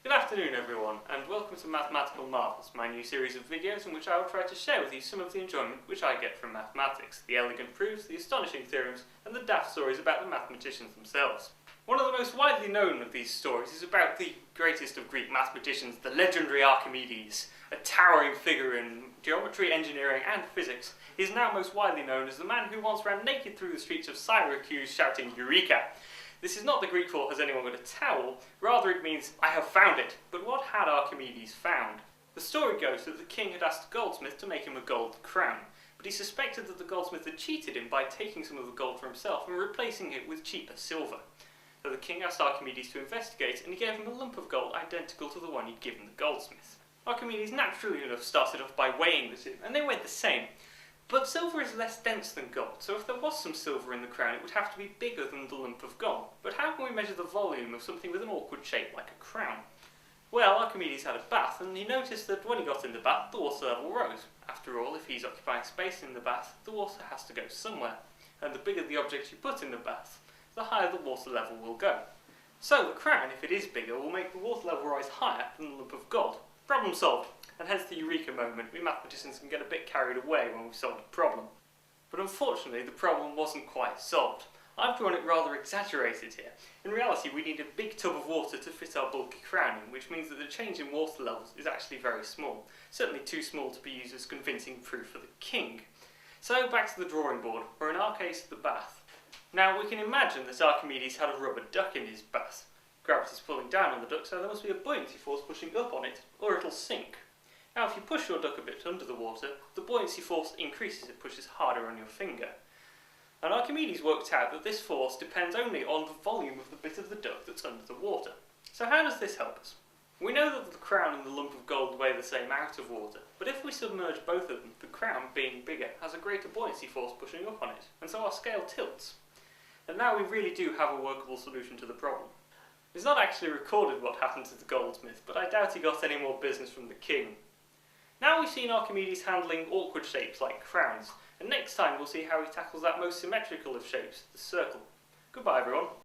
Good afternoon everyone, and welcome to Mathematical Marvels, my new series of videos in which I will try to share with you some of the enjoyment which I get from mathematics, the elegant proofs, the astonishing theorems, and the daft stories about the mathematicians themselves. One of the most widely known of these stories is about the greatest of Greek mathematicians, the legendary Archimedes, a towering figure in geometry, engineering, and physics. He is now most widely known as the man who once ran naked through the streets of Syracuse shouting "Eureka!" This is not the Greek for "has anyone got a towel?", rather it means "I have found it." But what had Archimedes found? The story goes that the king had asked a goldsmith to make him a gold crown, but he suspected that the goldsmith had cheated him by taking some of the gold for himself and replacing it with cheaper silver. So the king asked Archimedes to investigate, and he gave him a lump of gold identical to the one he'd given the goldsmith. Archimedes naturally enough started off by weighing the two, and they weighed the same. But silver is less dense than gold, so if there was some silver in the crown it would have to be bigger than the lump of gold. But how can we measure the volume of something with an awkward shape like a crown? Well, Archimedes had a bath, and he noticed that when he got in the bath, the water level rose. After all, if he's occupying space in the bath, the water has to go somewhere. And the bigger the object you put in the bath, the higher the water level will go. So the crown, if it is bigger, will make the water level rise higher than the lump of gold. Problem solved. And hence the eureka moment. We mathematicians can get a bit carried away when we've solved a problem. But unfortunately, the problem wasn't quite solved. I've drawn it rather exaggerated here. In reality, we need a big tub of water to fit our bulky crown in, which means that the change in water levels is actually very small. Certainly too small to be used as convincing proof for the king. So back to the drawing board, or in our case, the bath. Now we can imagine that Archimedes had a rubber duck in his bath. Gravity's pulling down on the duck, so there must be a buoyancy force pushing up on it, or it'll sink. Now if you push your duck a bit under the water, the buoyancy force increases, it pushes harder on your finger. And Archimedes worked out that this force depends only on the volume of the bit of the duck that's under the water. So how does this help us? We know that the crown and the lump of gold weigh the same out of water, but if we submerge both of them, the crown, being bigger, has a greater buoyancy force pushing up on it, and so our scale tilts. And now we really do have a workable solution to the problem. It's not actually recorded what happened to the goldsmith, but I doubt he got any more business from the king. Now we've seen Archimedes handling awkward shapes like crowns, and next time we'll see how he tackles that most symmetrical of shapes, the circle. Goodbye everyone.